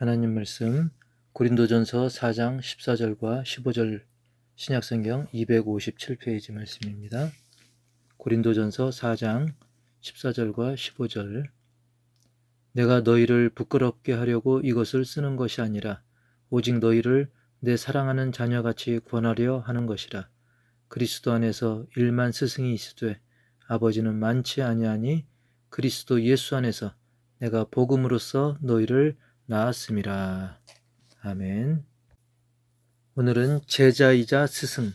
하나님 말씀 고린도전서 4장 14절과 15절 신약성경 257페이지 말씀입니다. 고린도전서 4장 14절과 15절 내가 너희를 부끄럽게 하려고 이것을 쓰는 것이 아니라 오직 너희를 내 사랑하는 자녀같이 권하려 하는 것이라. 그리스도 안에서 일만 스승이 있으되 아버지는 많지 아니하니 그리스도 예수 안에서 내가 복음으로써 너희를 낳았음이라. 아멘. 오늘은 제자이자 스승,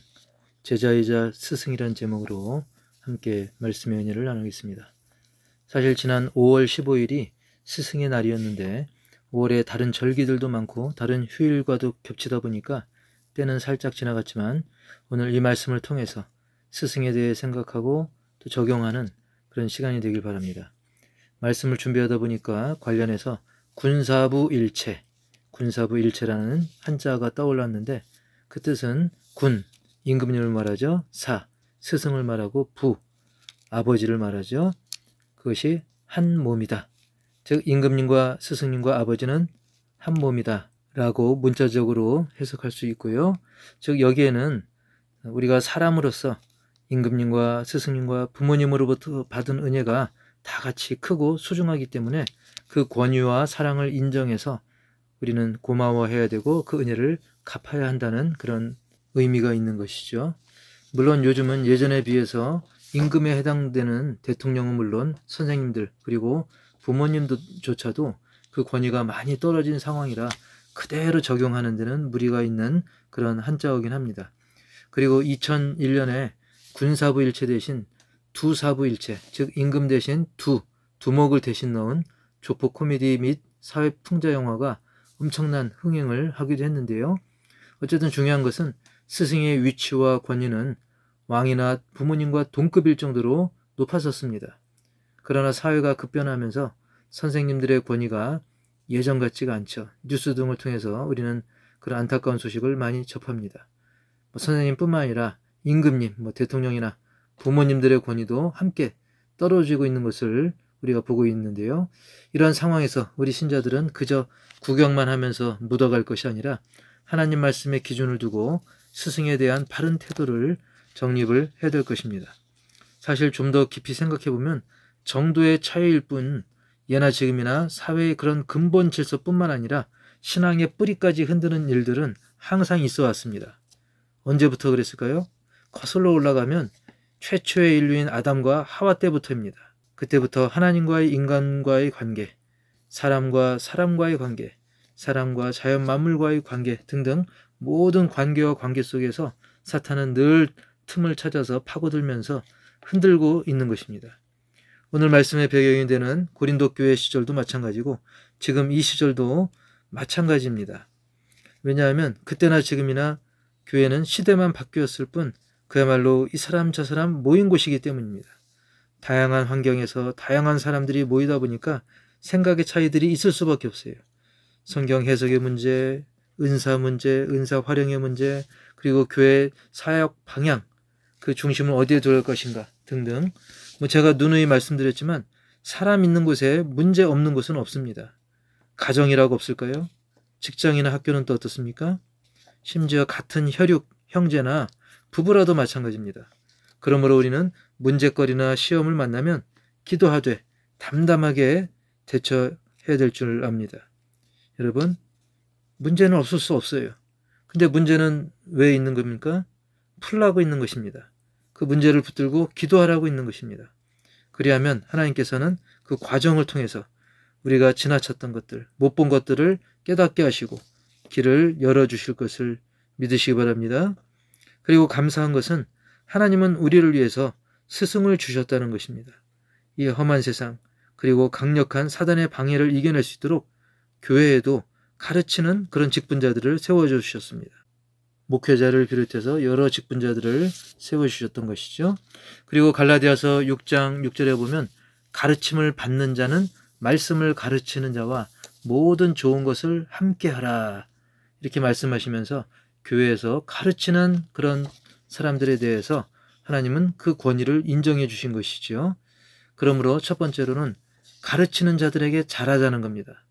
제자이자 스승이란 제목으로 함께 말씀의 은혜를 나누겠습니다. 사실 지난 5월 15일이 스승의 날이었는데 5월에 다른 절기들도 많고 다른 휴일과도 겹치다 보니까 때는 살짝 지나갔지만 오늘 이 말씀을 통해서 스승에 대해 생각하고 또 적용하는 그런 시간이 되길 바랍니다. 말씀을 준비하다 보니까 관련해서 군사부일체, 군사부일체라는 한자가 떠올랐는데 그 뜻은 군, 임금님을 말하죠. 사, 스승을 말하고 부, 아버지를 말하죠. 그것이 한 몸이다. 즉 임금님과 스승님과 아버지는 한 몸이다 라고 문자적으로 해석할 수 있고요. 즉 여기에는 우리가 사람으로서 임금님과 스승님과 부모님으로부터 받은 은혜가 다 같이 크고 소중하기 때문에 그 권위와 사랑을 인정해서 우리는 고마워해야 되고 그 은혜를 갚아야 한다는 그런 의미가 있는 것이죠. 물론 요즘은 예전에 비해서 임금에 해당되는 대통령은 물론 선생님들 그리고 부모님조차도 그 권위가 많이 떨어진 상황이라 그대로 적용하는 데는 무리가 있는 그런 한자어긴 합니다. 그리고 2001년에 군사부일체 대신 두사부일체, 즉 임금 대신 두목을 대신 넣은 조폭 코미디 및 사회 풍자 영화가 엄청난 흥행을 하기도 했는데요. 어쨌든 중요한 것은 스승의 위치와 권위는 왕이나 부모님과 동급일 정도로 높아졌습니다. 그러나 사회가 급변하면서 선생님들의 권위가 예전 같지가 않죠. 뉴스 등을 통해서 우리는 그런 안타까운 소식을 많이 접합니다. 선생님뿐만 아니라 임금님, 대통령이나 부모님들의 권위도 함께 떨어지고 있는 것을 우리가 보고 있는데요. 이러한 상황에서 우리 신자들은 그저 구경만 하면서 묻어갈 것이 아니라 하나님 말씀의 기준을 두고 스승에 대한 바른 태도를 정립을 해야 될 것입니다. 사실 좀 더 깊이 생각해보면 정도의 차이일 뿐 예나 지금이나 사회의 그런 근본 질서뿐만 아니라 신앙의 뿌리까지 흔드는 일들은 항상 있어 왔습니다. 언제부터 그랬을까요? 거슬러 올라가면 최초의 인류인 아담과 하와 때부터입니다. 그때부터 하나님과의 인간과의 관계, 사람과 사람과의 관계, 사람과 자연 만물과의 관계 등등 모든 관계와 관계 속에서 사탄은 늘 틈을 찾아서 파고들면서 흔들고 있는 것입니다. 오늘 말씀의 배경이 되는 고린도 교회 시절도 마찬가지고 지금 이 시절도 마찬가지입니다. 왜냐하면 그때나 지금이나 교회는 시대만 바뀌었을 뿐 그야말로 이 사람 저 사람 모인 곳이기 때문입니다. 다양한 환경에서 다양한 사람들이 모이다 보니까 생각의 차이들이 있을 수밖에 없어요. 성경 해석의 문제, 은사 문제, 은사 활용의 문제, 그리고 교회 사역 방향, 그 중심을 어디에 둘 것인가 등등. 제가 누누이 말씀드렸지만 사람 있는 곳에 문제 없는 곳은 없습니다. 가정이라고 없을까요? 직장이나 학교는 또 어떻습니까? 심지어 같은 혈육, 형제나 부부라도 마찬가지입니다. 그러므로 우리는 문제거리나 시험을 만나면 기도하되 담담하게 대처해야 될 줄 압니다. 여러분, 문제는 없을 수 없어요. 근데 문제는 왜 있는 겁니까? 풀라고 있는 것입니다. 그 문제를 붙들고 기도하라고 있는 것입니다. 그리하면 하나님께서는 그 과정을 통해서 우리가 지나쳤던 것들, 못 본 것들을 깨닫게 하시고 길을 열어주실 것을 믿으시기 바랍니다. 그리고 감사한 것은 하나님은 우리를 위해서 스승을 주셨다는 것입니다. 이 험한 세상 그리고 강력한 사단의 방해를 이겨낼 수 있도록 교회에도 가르치는 그런 직분자들을 세워주셨습니다. 목회자를 비롯해서 여러 직분자들을 세워주셨던 것이죠. 그리고 갈라디아서 6장 6절에 보면 가르침을 받는 자는 말씀을 가르치는 자와 모든 좋은 것을 함께하라 이렇게 말씀하시면서 교회에서 가르치는 그런 사람들에 대해서 하나님은 그 권위를 인정해 주신 것이죠. 그러므로 첫 번째로는 가르치는 자들에게 잘하자는 겁니다.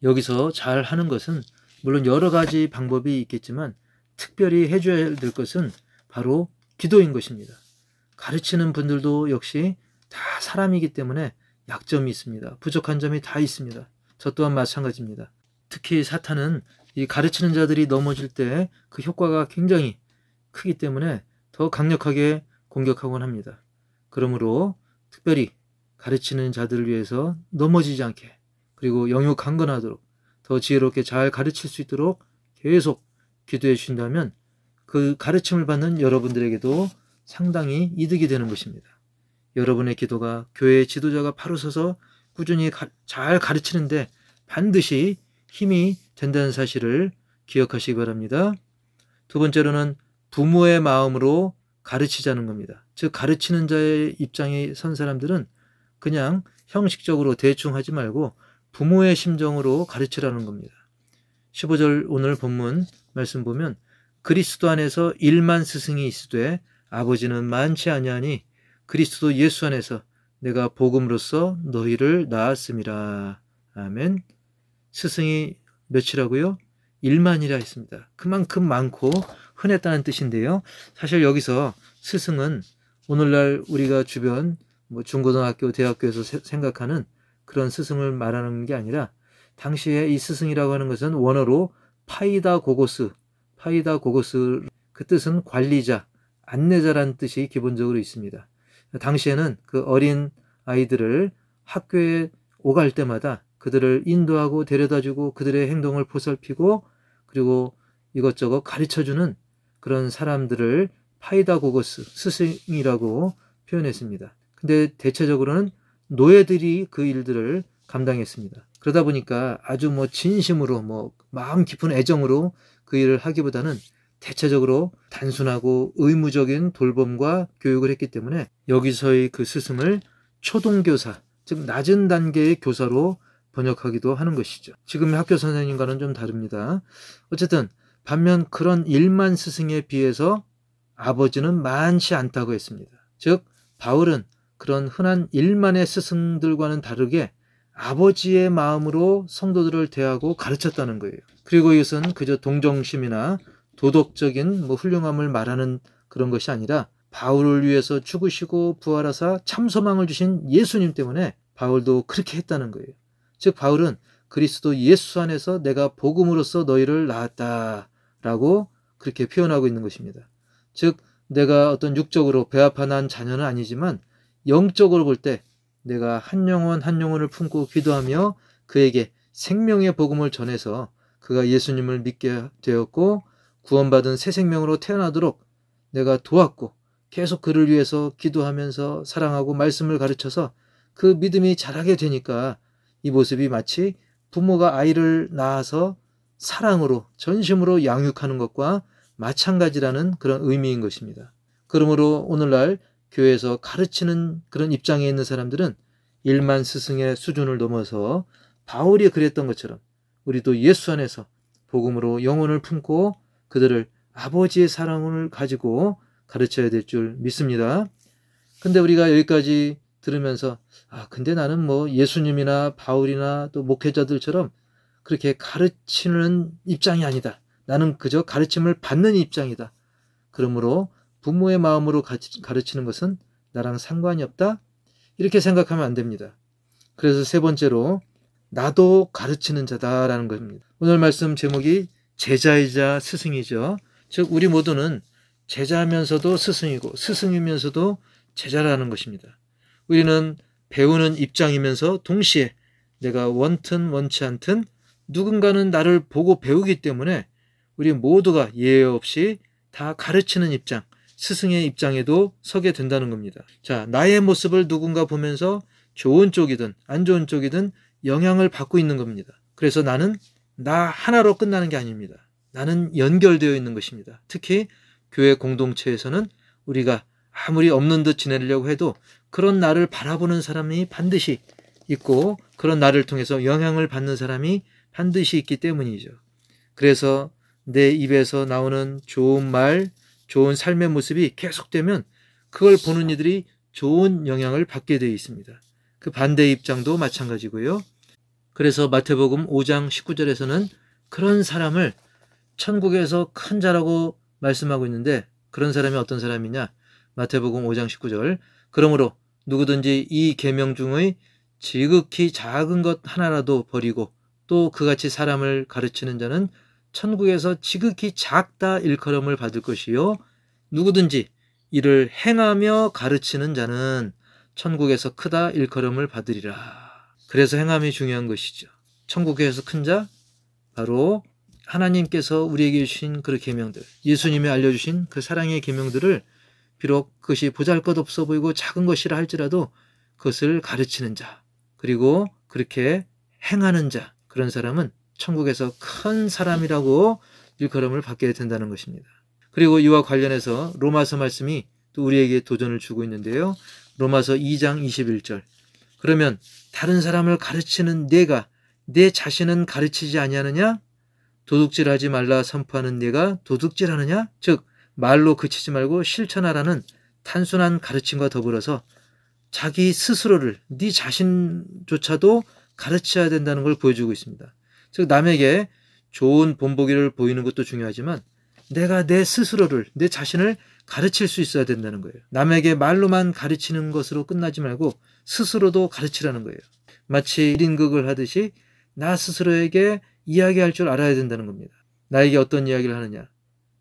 여기서 잘 하는 것은 물론 여러 가지 방법이 있겠지만 특별히 해줘야 될 것은 바로 기도인 것입니다. 가르치는 분들도 역시 다 사람이기 때문에 약점이 있습니다. 부족한 점이 다 있습니다. 저 또한 마찬가지입니다. 특히 사탄은 이 가르치는 자들이 넘어질 때 그 효과가 굉장히 크기 때문에 더 강력하게 공격하곤 합니다. 그러므로 특별히 가르치는 자들을 위해서 넘어지지 않게, 그리고 영육 강건하도록 더 지혜롭게 잘 가르칠 수 있도록 계속 기도해 주신다면 그 가르침을 받는 여러분들에게도 상당히 이득이 되는 것입니다. 여러분의 기도가 교회의 지도자가 바로 서서 꾸준히 잘 가르치는데 반드시 힘이 된다는 사실을 기억하시기 바랍니다. 두 번째로는 부모의 마음으로 가르치자는 겁니다. 즉 가르치는 자의 입장에 선 사람들은 그냥 형식적으로 대충 하지 말고 부모의 심정으로 가르치라는 겁니다. 15절 오늘 본문 말씀 보면 그리스도 안에서 1만 스승이 있으되 아버지는 많지 아니하니 그리스도 예수 안에서 내가 복음으로써 너희를 낳았음이라. 아멘. 스승이 몇이라고요? 1만이라 했습니다. 그만큼 많고 흔했다는 뜻인데요. 사실 여기서 스승은 오늘날 우리가 주변 중고등학교, 대학교에서 생각하는 그런 스승을 말하는 게 아니라 당시에 이 스승이라고 하는 것은 원어로 파이다고고스, 그 뜻은 관리자, 안내자라는 뜻이 기본적으로 있습니다. 당시에는 그 어린 아이들을 학교에 오갈 때마다 그들을 인도하고 데려다주고 그들의 행동을 보살피고 그리고 이것저것 가르쳐주는 그런 사람들을 파이다고고스, 스승이라고 표현했습니다. 근데 대체적으로는 노예들이 그 일들을 감당했습니다. 그러다 보니까 아주 진심으로 마음 깊은 애정으로 그 일을 하기보다는 대체적으로 단순하고 의무적인 돌봄과 교육을 했기 때문에 여기서의 그 스승을 초동교사, 즉 낮은 단계의 교사로 번역하기도 하는 것이죠. 지금의 학교 선생님과는 좀 다릅니다. 어쨌든 반면 그런 1만 스승에 비해서 아버지는 많지 않다고 했습니다. 즉 바울은 그런 흔한 1만의 스승들과는 다르게 아버지의 마음으로 성도들을 대하고 가르쳤다는 거예요. 그리고 이것은 그저 동정심이나 도덕적인 훌륭함을 말하는 그런 것이 아니라 바울을 위해서 죽으시고 부활하사 참 소망을 주신 예수님 때문에 바울도 그렇게 했다는 거예요. 즉 바울은 그리스도 예수 안에서 내가 복음으로써 너희를 낳았다라고 그렇게 표현하고 있는 것입니다. 즉 내가 어떤 육적으로 배아파 난 자녀는 아니지만 영적으로 볼 때 내가 한 영혼 한 영혼을 품고 기도하며 그에게 생명의 복음을 전해서 그가 예수님을 믿게 되었고 구원받은 새 생명으로 태어나도록 내가 도왔고 계속 그를 위해서 기도하면서 사랑하고 말씀을 가르쳐서 그 믿음이 자라게 되니까 이 모습이 마치 부모가 아이를 낳아서 사랑으로 전심으로 양육하는 것과 마찬가지라는 그런 의미인 것입니다. 그러므로 오늘날 교회에서 가르치는 그런 입장에 있는 사람들은 1만 스승의 수준을 넘어서 바울이 그랬던 것처럼 우리도 예수 안에서 복음으로 영혼을 품고 그들을 아버지의 사랑을 가지고 가르쳐야 될 줄 믿습니다. 근데 우리가 여기까지 들으면서 근데 나는 예수님이나 바울이나 또 목회자들처럼 그렇게 가르치는 입장이 아니다. 나는 그저 가르침을 받는 입장이다. 그러므로 부모의 마음으로 가르치는 것은 나랑 상관이 없다. 이렇게 생각하면 안 됩니다. 그래서 세 번째로 나도 가르치는 자다라는 겁니다. 오늘 말씀 제목이 제자이자 스승이죠. 즉 우리 모두는 제자면서도 스승이고 스승이면서도 제자라는 것입니다. 우리는 배우는 입장이면서 동시에 내가 원튼 원치 않든 누군가는 나를 보고 배우기 때문에 우리 모두가 예외 없이 다 가르치는 입장, 스승의 입장에도 서게 된다는 겁니다. 자, 나의 모습을 누군가 보면서 좋은 쪽이든 안 좋은 쪽이든 영향을 받고 있는 겁니다. 그래서 나는 나 하나로 끝나는 게 아닙니다. 나는 연결되어 있는 것입니다. 특히 교회 공동체에서는 우리가 아무리 없는 듯 지내려고 해도 그런 나를 바라보는 사람이 반드시 있고 그런 나를 통해서 영향을 받는 사람이 반드시 있기 때문이죠. 그래서 내 입에서 나오는 좋은 말, 좋은 삶의 모습이 계속되면 그걸 보는 이들이 좋은 영향을 받게 되어 있습니다. 그 반대 입장도 마찬가지고요. 그래서 마태복음 5장 19절에서는 그런 사람을 천국에서 큰 자라고 말씀하고 있는데, 그런 사람이 어떤 사람이냐? 마태복음 5장 19절. 그러므로 누구든지 이 계명 중의 지극히 작은 것 하나라도 버리고 또 그같이 사람을 가르치는 자는 천국에서 지극히 작다 일컬음을 받을 것이요, 누구든지 이를 행하며 가르치는 자는 천국에서 크다 일컬음을 받으리라. 그래서 행함이 중요한 것이죠. 천국에서 큰 자, 바로 하나님께서 우리에게 주신 그 계명들, 예수님이 알려주신 그 사랑의 계명들을 비록 그것이 보잘것없어 보이고 작은 것이라 할지라도 그것을 가르치는 자, 그리고 그렇게 행하는 자, 그런 사람은 천국에서 큰 사람이라고 일컬음을 받게 된다는 것입니다. 그리고 이와 관련해서 로마서 말씀이 또 우리에게 도전을 주고 있는데요. 로마서 2장 21절. 그러면 다른 사람을 가르치는 내가 내 자신은 가르치지 아니하느냐? 도둑질하지 말라 선포하는 내가 도둑질하느냐? 즉 말로 그치지 말고 실천하라는 단순한 가르침과 더불어서 자기 스스로를, 네 자신조차도 가르쳐야 된다는 걸 보여주고 있습니다. 즉 남에게 좋은 본보기를 보이는 것도 중요하지만 내가 내 스스로를, 내 자신을 가르칠 수 있어야 된다는 거예요. 남에게 말로만 가르치는 것으로 끝나지 말고 스스로도 가르치라는 거예요. 마치 1인극을 하듯이 나 스스로에게 이야기할 줄 알아야 된다는 겁니다. 나에게 어떤 이야기를 하느냐?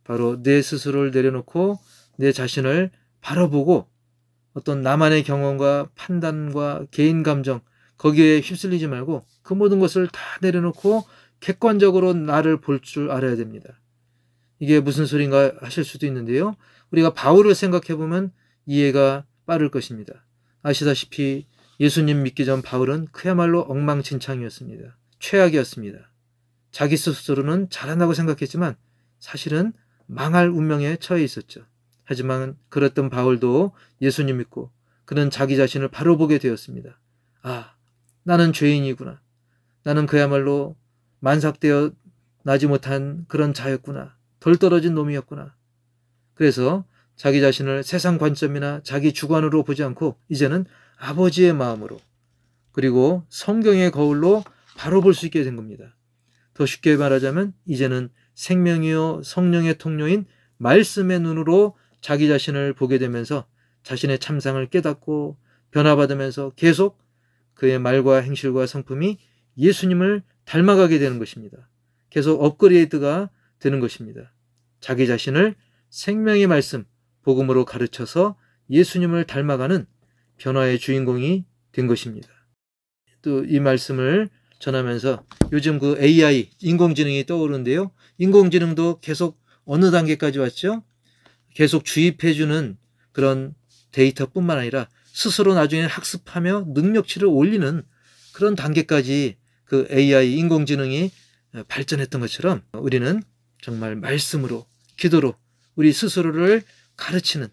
바로 내 스스로를 내려놓고 내 자신을 바라보고 어떤 나만의 경험과 판단과 개인 감정, 거기에 휩쓸리지 말고 그 모든 것을 다 내려놓고 객관적으로 나를 볼 줄 알아야 됩니다. 이게 무슨 소린가 하실 수도 있는데요. 우리가 바울을 생각해 보면 이해가 빠를 것입니다. 아시다시피 예수님 믿기 전 바울은 그야말로 엉망진창이었습니다. 최악이었습니다. 자기 스스로는 잘한다고 생각했지만 사실은 망할 운명에 처해 있었죠. 하지만 그랬던 바울도 예수님 믿고 그는 자기 자신을 바로 보게 되었습니다. 아, 나는 죄인이구나. 나는 그야말로 만삭되어 나지 못한 그런 자였구나. 덜 떨어진 놈이었구나. 그래서 자기 자신을 세상 관점이나 자기 주관으로 보지 않고 이제는 아버지의 마음으로, 그리고 성경의 거울로 바로 볼 수 있게 된 겁니다. 더 쉽게 말하자면 이제는 생명이요 성령의 통로인 말씀의 눈으로 자기 자신을 보게 되면서 자신의 참상을 깨닫고 변화받으면서 계속 그의 말과 행실과 성품이 예수님을 닮아가게 되는 것입니다. 계속 업그레이드가 되는 것입니다. 자기 자신을 생명의 말씀, 복음으로 가르쳐서 예수님을 닮아가는 변화의 주인공이 된 것입니다. 또 이 말씀을 전하면서 요즘 그 AI, 인공지능이 떠오르는데요. 인공지능도 계속 어느 단계까지 왔죠? 계속 주입해주는 그런 데이터뿐만 아니라 스스로 나중에 학습하며 능력치를 올리는 그런 단계까지 그 AI, 인공지능이 발전했던 것처럼 우리는 정말 말씀으로, 기도로 우리 스스로를 가르치는,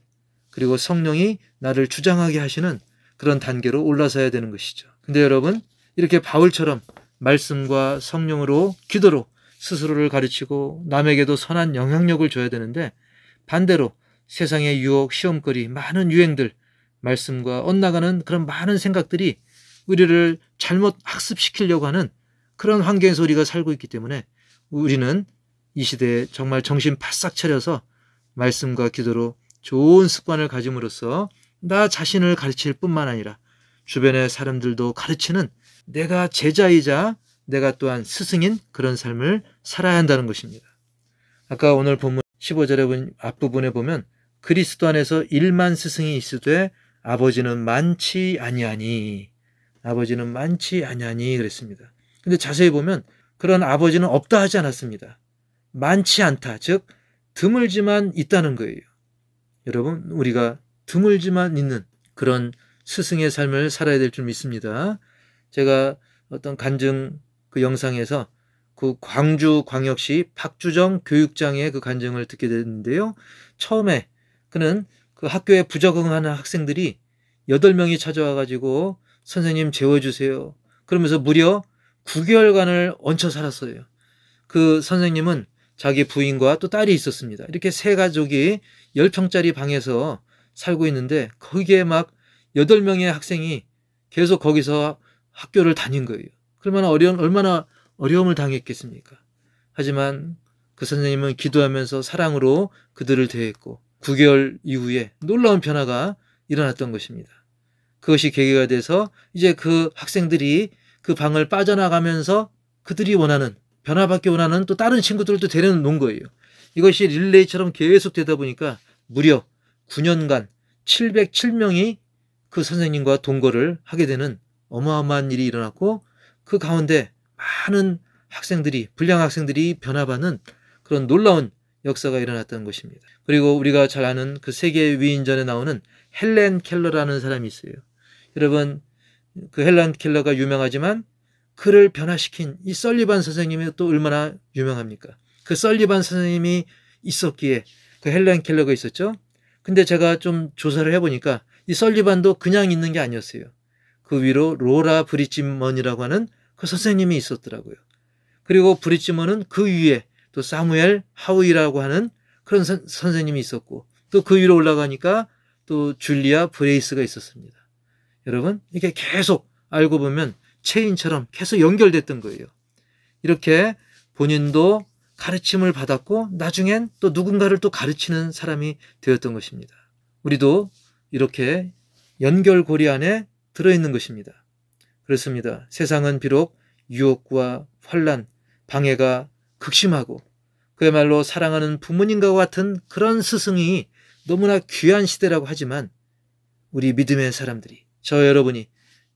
그리고 성령이 나를 주장하게 하시는 그런 단계로 올라서야 되는 것이죠. 근데 여러분, 이렇게 바울처럼 말씀과 성령으로, 기도로 스스로를 가르치고 남에게도 선한 영향력을 줘야 되는데, 반대로 세상의 유혹, 시험거리, 많은 유행들, 말씀과 엇나가는 그런 많은 생각들이 우리를 잘못 학습시키려고 하는 그런 환경에서 우리가 살고 있기 때문에 우리는 이 시대에 정말 정신 바싹 차려서 말씀과 기도로 좋은 습관을 가짐으로써 나 자신을 가르칠 뿐만 아니라 주변의 사람들도 가르치는 내가 제자이자 내가 또한 스승인 그런 삶을 살아야 한다는 것입니다. 아까 오늘 본문 15절의 앞부분에 보면 그리스도 안에서 1만 스승이 있으되 아버지는 많지 아니하니, 아버지는 많지 아니하니 그랬습니다. 근데 자세히 보면 그런 아버지는 없다 하지 않았습니다. 많지 않다, 즉 드물지만 있다는 거예요. 여러분, 우리가 드물지만 있는 그런 스승의 삶을 살아야 될 줄 믿습니다. 제가 어떤 간증 그 영상에서 그 광주광역시 박주정 교육장의 그 간증을 듣게 됐는데요. 처음에 그는 그 학교에 부적응하는 학생들이 8명이 찾아와가지고 선생님 재워주세요. 그러면서 무려 9개월간을 얹혀 살았어요. 그 선생님은 자기 부인과 또 딸이 있었습니다. 이렇게 세 가족이 10평짜리 방에서 살고 있는데 거기에 막 8명의 학생이 계속 거기서 학교를 다닌 거예요. 얼마나 어려움을 당했겠습니까? 하지만 그 선생님은 기도하면서 사랑으로 그들을 대했고 9개월 이후에 놀라운 변화가 일어났던 것입니다. 그것이 계기가 돼서 이제 그 학생들이 그 방을 빠져나가면서 그들이 원하는, 변화받기 원하는 또 다른 친구들도 데려놓은 거예요. 이것이 릴레이처럼 계속 되다 보니까 무려 9년간 707명이 그 선생님과 동거를 하게 되는 어마어마한 일이 일어났고, 그 가운데 많은 학생들이, 불량 학생들이 변화받는 그런 놀라운 역사가 일어났다는 것입니다. 그리고 우리가 잘 아는 그 세계 위인전에 나오는 헬렌 켈러라는 사람이 있어요. 여러분, 그 헬렌 켈러가 유명하지만 그를 변화시킨 이 설리반 선생님이 또 얼마나 유명합니까? 그 설리반 선생님이 있었기에 그 헬렌 켈러가 있었죠. 근데 제가 좀 조사를 해보니까 이 설리반도 그냥 있는 게 아니었어요. 그 위로 로라 브리지먼이라고 하는 그 선생님이 있었더라고요. 그리고 브리지먼은 그 위에 또 사무엘 하우이라고 하는 그런 선생님이 있었고, 또 그 위로 올라가니까 또 줄리아 브레이스가 있었습니다. 여러분, 이게 계속 알고 보면 체인처럼 계속 연결됐던 거예요. 이렇게 본인도 가르침을 받았고 나중엔 또 누군가를 또 가르치는 사람이 되었던 것입니다. 우리도 이렇게 연결고리 안에 들어있는 것입니다. 그렇습니다. 세상은 비록 유혹과 환난, 방해가 극심하고 그야말로 사랑하는 부모님과 같은 그런 스승이 너무나 귀한 시대라고 하지만, 우리 믿음의 사람들이, 저 여러분이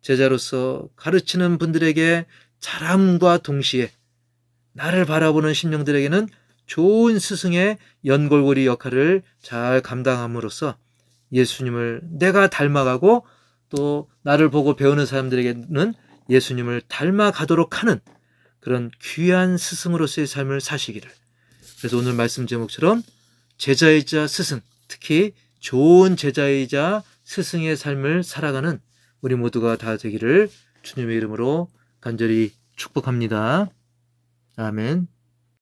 제자로서 가르치는 분들에게 잘함과 동시에 나를 바라보는 심령들에게는 좋은 스승의 연골고리 역할을 잘 감당함으로써 예수님을 내가 닮아가고 또 나를 보고 배우는 사람들에게는 예수님을 닮아가도록 하는 그런 귀한 스승으로서의 삶을 사시기를. 그래서 오늘 말씀 제목처럼 제자이자 스승, 특히 좋은 제자이자 스승의 삶을 살아가는 우리 모두가 다 되기를 주님의 이름으로 간절히 축복합니다. 아멘.